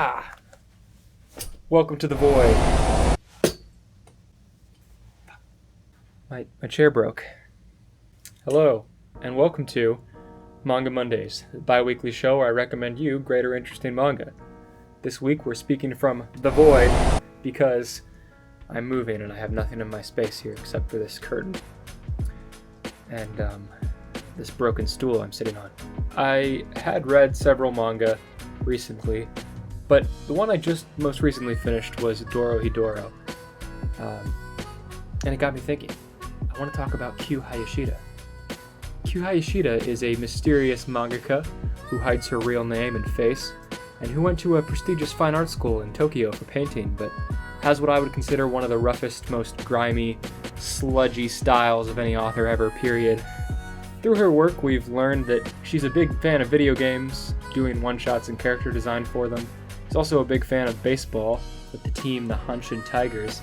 Ah! Welcome to the void. My chair broke. Hello, and welcome to Manga Mondays, the bi-weekly show where I recommend you great or interesting manga. This week we're speaking from the void because I'm moving and I have nothing in my space here except for this curtain and this broken stool I'm sitting on. I had read several manga recently, but the one I just most recently finished was Dorohedoro. And it got me thinking. I want to talk about Q Hayashida. Q Hayashida is a mysterious mangaka who hides her real name and face, and who went to a prestigious fine art school in Tokyo for painting, but has what I would consider one of the roughest, most grimy, sludgy styles of any author ever, period. Through her work, we've learned that she's a big fan of video games, doing one-shots and character design for them. She's also a big fan of baseball, with the team, the Hanshin Tigers,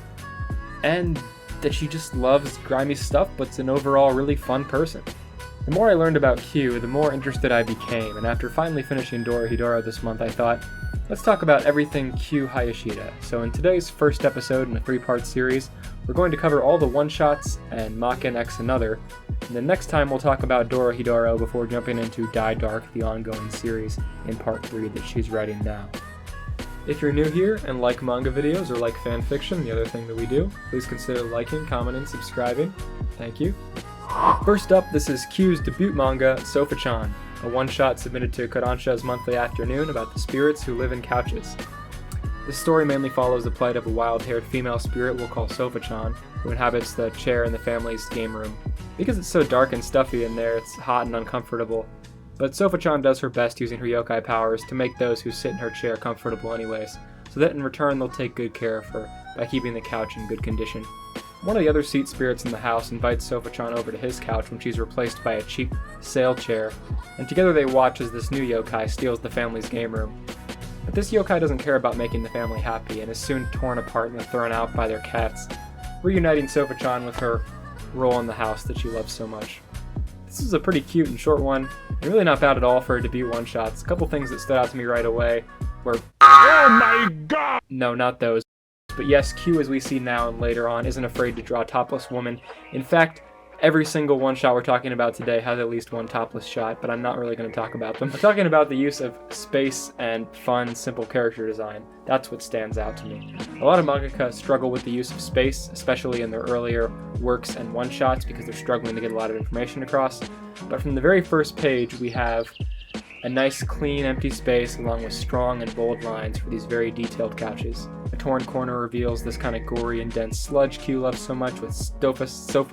and that she just loves grimy stuff, but's an overall really fun person. The more I learned about Q, the more interested I became, and after finally finishing Dorohedoro this month, I thought, let's talk about everything Q Hayashida. So in today's first episode in a 3-part series, we're going to cover all the one-shots and Maken X Another, and then next time we'll talk about Dorohedoro before jumping into Die Dark, the ongoing series in part 3 that she's writing now. If you're new here and like manga videos or like fan fiction, the other thing that we do, please consider liking, commenting, subscribing. Thank you. First up, this is Q's debut manga, Sofa-chan, a one-shot submitted to Kodansha's Monthly Afternoon about the spirits who live in couches. This story mainly follows the plight of a wild-haired female spirit we'll call Sofa-chan, who inhabits the chair in the family's game room. Because it's so dark and stuffy in there, it's hot and uncomfortable. But Sofa-chan does her best using her yokai powers to make those who sit in her chair comfortable anyways, so that in return they'll take good care of her by keeping the couch in good condition. One of the other seat spirits in the house invites Sofa-chan over to his couch when she's replaced by a cheap sail chair, and together they watch as this new yokai steals the family's game room. But this yokai doesn't care about making the family happy and is soon torn apart and thrown out by their cats, reuniting Sofa-chan with her role in the house that she loves so much. This is a pretty cute and short one, and really not bad at all for a debut one-shots. A couple things that stood out to me right away were, oh my god! No, not those. But yes, Q, as we see now and later on, isn't afraid to draw a topless woman. In fact, every single one-shot we're talking about today has at least one topless shot, but I'm not really going to talk about them. I'm talking about the use of space and fun, simple character design. That's what stands out to me. A lot of mangaka struggle with the use of space, especially in their earlier works and one-shots, because they're struggling to get a lot of information across. But from the very first page, we have a nice, clean, empty space along with strong and bold lines for these very detailed couches. A torn corner reveals this kind of gory and dense sludge Q loves so much with sofa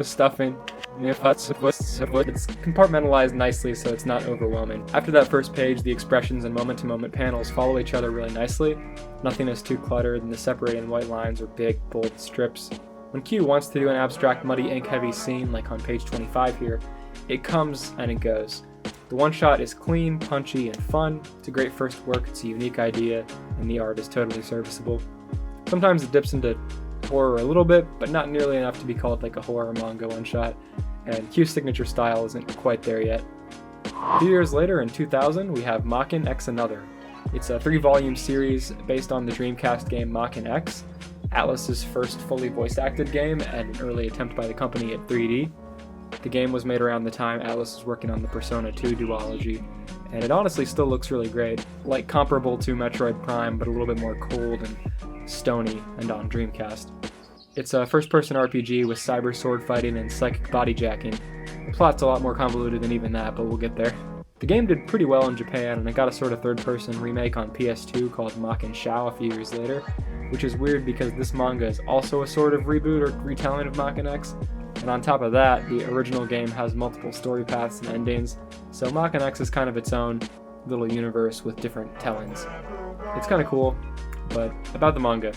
stuffing. It's compartmentalized nicely so it's not overwhelming. After that first page, the expressions and moment-to-moment panels follow each other really nicely. Nothing is too cluttered, and the separating white lines are big, bold strips. When Q wants to do an abstract, muddy, ink-heavy scene, like on page 25 here, it comes and it goes. The one-shot is clean, punchy, and fun. It's a great first work, it's a unique idea, and the art is totally serviceable. Sometimes it dips into horror a little bit, but not nearly enough to be called like a horror manga one-shot, and Q's signature style isn't quite there yet. A few years later, in 2000, we have Maken X Another. It's a 3-volume series based on the Dreamcast game Maken X, Atlus's first fully voice-acted game, and an early attempt by the company at 3D. The game was made around the time Atlus was working on the Persona 2 duology, and it honestly still looks really great, like comparable to Metroid Prime, but a little bit more cold and stony and on Dreamcast. It's a first-person RPG with cyber sword fighting and psychic bodyjacking. The plot's a lot more convoluted than even that, but we'll get there. The game did pretty well in Japan, and it got a sort of third-person remake on PS2 called Maken Shao a few years later, which is weird because this manga is also a sort of reboot or retelling of Maken X. And on top of that, the original game has multiple story paths and endings, so Maken X is kind of its own little universe with different tellings. It's kind of cool, but about the manga.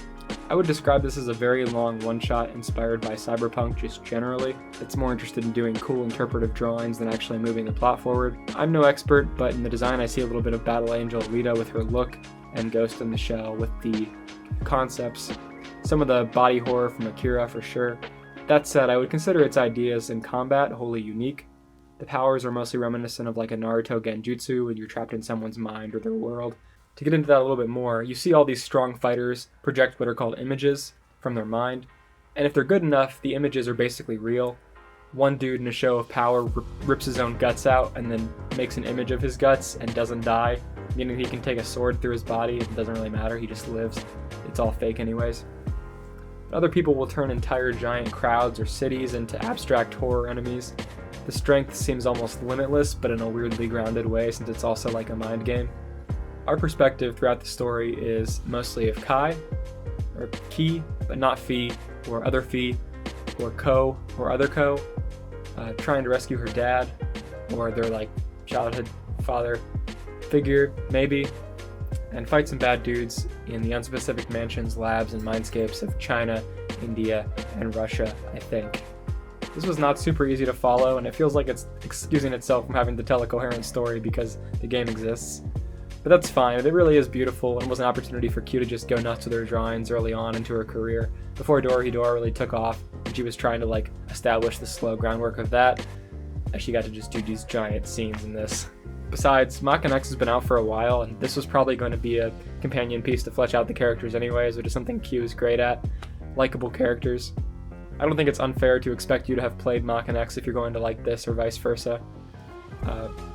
I would describe this as a very long one-shot inspired by cyberpunk just generally. It's more interested in doing cool interpretive drawings than actually moving the plot forward. I'm no expert, but in the design I see a little bit of Battle Angel Rita with her look, and Ghost in the Shell with the concepts. Some of the body horror from Akira for sure. That said, I would consider its ideas in combat wholly unique. The powers are mostly reminiscent of like a Naruto genjutsu when you're trapped in someone's mind or their world. To get into that a little bit more, you see all these strong fighters project what are called images from their mind, and if they're good enough, the images are basically real. One dude in a show of power rips his own guts out and then makes an image of his guts and doesn't die, meaning he can take a sword through his body. It doesn't really matter, he just lives. It's all fake anyways. Other people will turn entire giant crowds or cities into abstract horror enemies. The strength seems almost limitless, but in a weirdly grounded way, since it's also like a mind game. Our perspective throughout the story is mostly of Kai, or Ki, but not Fi, or other Fi, or Ko, or other Ko, trying to rescue her dad, or their like childhood father figure, maybe, and fight some bad dudes in the unspecific mansions, labs, and mindscapes of China, India, and Russia, I think. This was not super easy to follow, and it feels like it's excusing itself from having to tell a coherent story because the game exists. But that's fine, it really is beautiful and was an opportunity for Q to just go nuts with her drawings early on into her career, before Dorohedoro really took off, and she was trying to like establish the slow groundwork of that, as she got to just do these giant scenes in this. Besides, Maken X has been out for a while, and this was probably going to be a companion piece to flesh out the characters anyways, which is something Q is great at. Likeable characters. I don't think it's unfair to expect you to have played Maken X if you're going to like this or vice versa.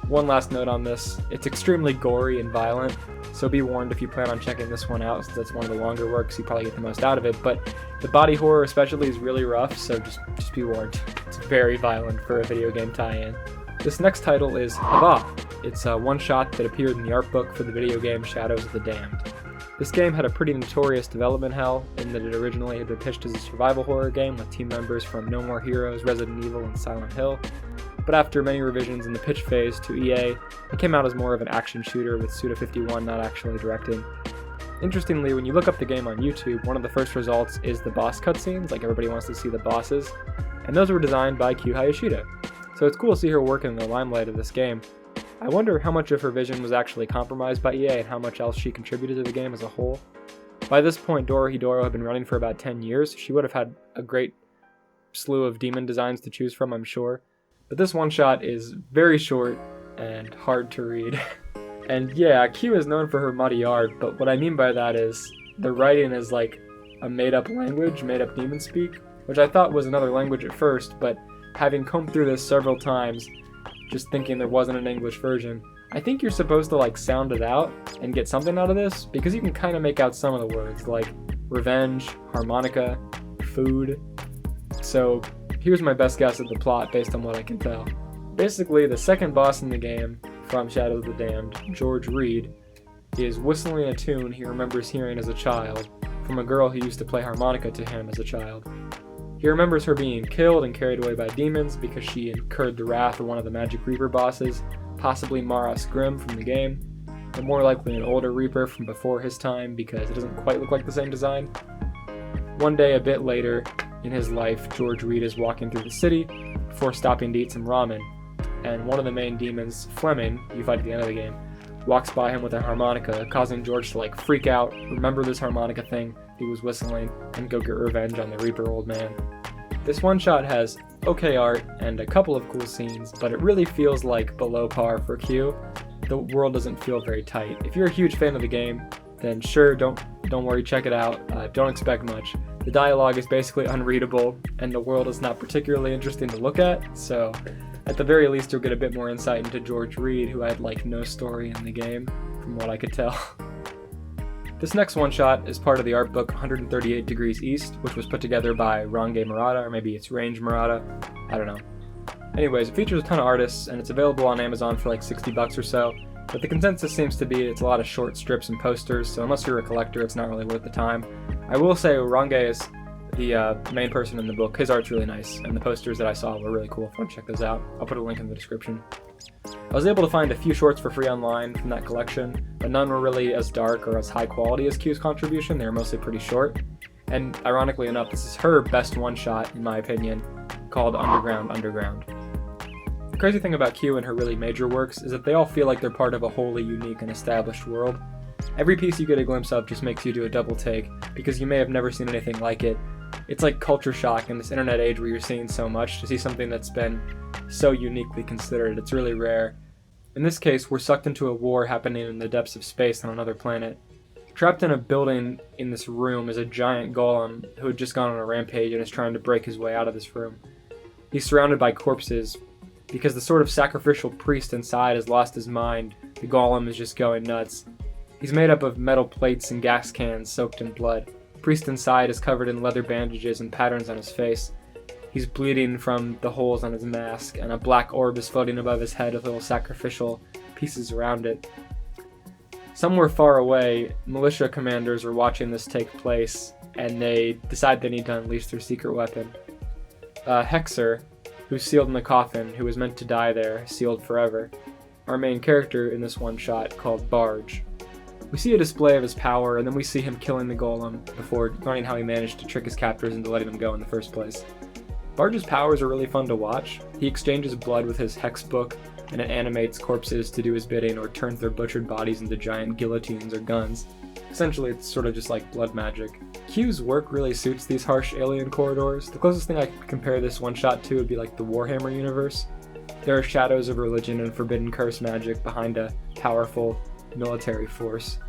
One last note on this, it's extremely gory and violent, so be warned if you plan on checking this one out, since it's one of the longer works, you probably get the most out of it, but the body horror especially is really rough, so just be warned. It's very violent for a video game tie-in. This next title is Huvvah. It's a one-shot that appeared in the art book for the video game Shadows of the Damned. This game had a pretty notorious development hell, in that it originally had been pitched as a survival horror game with team members from No More Heroes, Resident Evil, and Silent Hill. But after many revisions in the pitch phase to EA, it came out as more of an action shooter with Suda51 not actually directing. Interestingly, when you look up the game on YouTube, one of the first results is the boss cutscenes, like everybody wants to see the bosses, and those were designed by Q Hayashida. So it's cool to see her work in the limelight of this game. I wonder how much of her vision was actually compromised by EA and how much else she contributed to the game as a whole. By this point, Dorohedoro had been running for about 10 years, so she would have had a great slew of demon designs to choose from, I'm sure. But this one-shot is very short and hard to read. And yeah, Q is known for her muddy art, but what I mean by that is the writing is like a made-up language, made-up demon speak, which I thought was another language at first, but having combed through this several times, just thinking there wasn't an English version, I think you're supposed to like sound it out and get something out of this, because you can kind of make out some of the words, like revenge, harmonica, food. So here's my best guess at the plot based on what I can tell. Basically, the second boss in the game from Shadows of the Damned, George Reed, is whistling a tune he remembers hearing as a child from a girl who used to play harmonica to him as a child. He remembers her being killed and carried away by demons because she incurred the wrath of one of the Magic Reaper bosses, possibly Mara Scrim from the game, but more likely an older Reaper from before his time because it doesn't quite look like the same design. One day a bit later in his life, George Reed is walking through the city before stopping to eat some ramen, and one of the main demons, Fleming, you fight at the end of the game, walks by him with a harmonica, causing George to like freak out, remember this harmonica thing he was whistling, and go get revenge on the Reaper old man. This one-shot has okay art and a couple of cool scenes, but it really feels like below par for Q. The world doesn't feel very tight. If you're a huge fan of the game, then sure, don't worry, check it out. Don't expect much. The dialogue is basically unreadable, and the world is not particularly interesting to look at, so at the very least you'll get a bit more insight into George Reed, who had like no story in the game, from what I could tell. This next one-shot is part of the art book 138 Degrees East, which was put together by Range Murata, or maybe it's Range Murata, I don't know. Anyways, it features a ton of artists, and it's available on Amazon for like $60 or so, but the consensus seems to be it's a lot of short strips and posters, so unless you're a collector, it's not really worth the time. I will say Range is the main person in the book. His art's really nice, and the posters that I saw were really cool. If you want to check those out, I'll put a link in the description. I was able to find a few shorts for free online from that collection, but none were really as dark or as high quality as Q's contribution. They were mostly pretty short. And ironically enough, this is her best one-shot, in my opinion, called Underground Underground. The crazy thing about Q and her really major works is that they all feel like they're part of a wholly unique and established world. Every piece you get a glimpse of just makes you do a double take, because you may have never seen anything like it. It's like culture shock in this internet age where you're seeing so much, to see something that's been so uniquely considered. It's really rare. In this case, we're sucked into a war happening in the depths of space on another planet. Trapped in a building in this room is a giant golem who had just gone on a rampage and is trying to break his way out of this room. He's surrounded by corpses. Because the sort of sacrificial priest inside has lost his mind, the golem is just going nuts. He's made up of metal plates and gas cans soaked in blood. The priest inside is covered in leather bandages and patterns on his face. He's bleeding from the holes on his mask, and a black orb is floating above his head with little sacrificial pieces around it. Somewhere far away, militia commanders are watching this take place, and they decide they need to unleash their secret weapon. Hexer, who's sealed in the coffin, who was meant to die there, sealed forever. Our main character in this one-shot, called Barge. We see a display of his power, and then we see him killing the golem before learning how he managed to trick his captors into letting him go in the first place. Barge's powers are really fun to watch. He exchanges blood with his hex book, and it animates corpses to do his bidding or turns their butchered bodies into giant guillotines or guns. Essentially, it's sort of just like blood magic. Q's work really suits these harsh alien corridors. The closest thing I could compare this one-shot to would be like the Warhammer universe. There are shadows of religion and forbidden curse magic behind a powerful military force.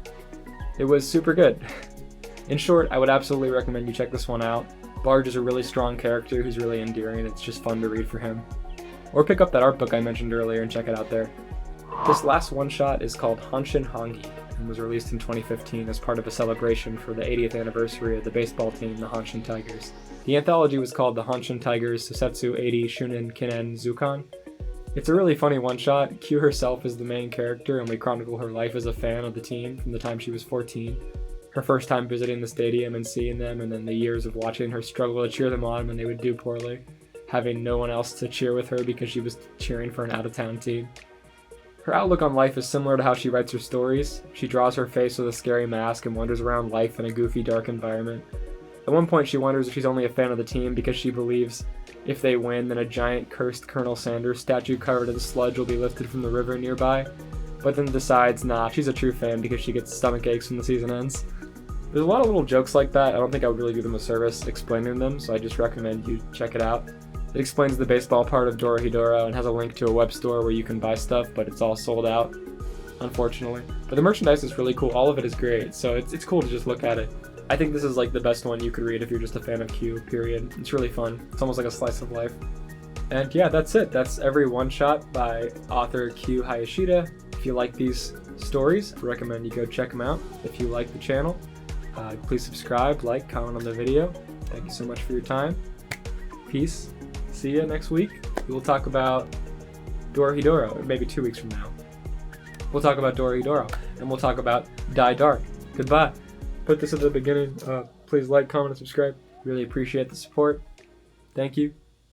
It was super good. In short, I would absolutely recommend you check this one out. Barge is a really strong character who's really endearing. It's just fun to read for him. Or pick up that art book I mentioned earlier and check it out there. This last one-shot is called Hanshin Hangi and was released in 2015 as part of a celebration for the 80th anniversary of the baseball team, the Hanshin Tigers. The anthology was called the Hanshin Tigers Susetsu 80 Shunin Kinen Zukan. It's a really funny one-shot. Q herself is the main character, and we chronicle her life as a fan of the team from the time she was 14. Her first time visiting the stadium and seeing them, and then the years of watching her struggle to cheer them on when they would do poorly, having no one else to cheer with her because she was cheering for an out-of-town team. Her outlook on life is similar to how she writes her stories. She draws her face with a scary mask and wanders around life in a goofy, dark environment. At one point, she wonders if she's only a fan of the team because she believes if they win, then a giant cursed Colonel Sanders statue covered in sludge will be lifted from the river nearby, but then decides, nah, she's a true fan because she gets stomach aches when the season ends. There's a lot of little jokes like that. I don't think I would really do them a service explaining them, so I just recommend you check it out. It explains the baseball part of Dorohedoro and has a link to a web store where you can buy stuff, but it's all sold out, unfortunately. But the merchandise is really cool. All of it is great, so it's cool to just look at it. I think this is like the best one you could read if you're just a fan of Q, period. It's really fun. It's almost like a slice of life. And yeah, that's it. That's every one-shot by author Q Hayashida. If you like these stories, I recommend you go check them out. If you like the channel, please subscribe, like, comment on the video. Thank you so much for your time. Peace. See you next week. We'll talk about Dorohedoro, or maybe 2 weeks from now. We'll talk about Dorohedoro, and we'll talk about Die Dark. Goodbye. Put this at the beginning. Please like, comment, and subscribe. Really appreciate the support. Thank you.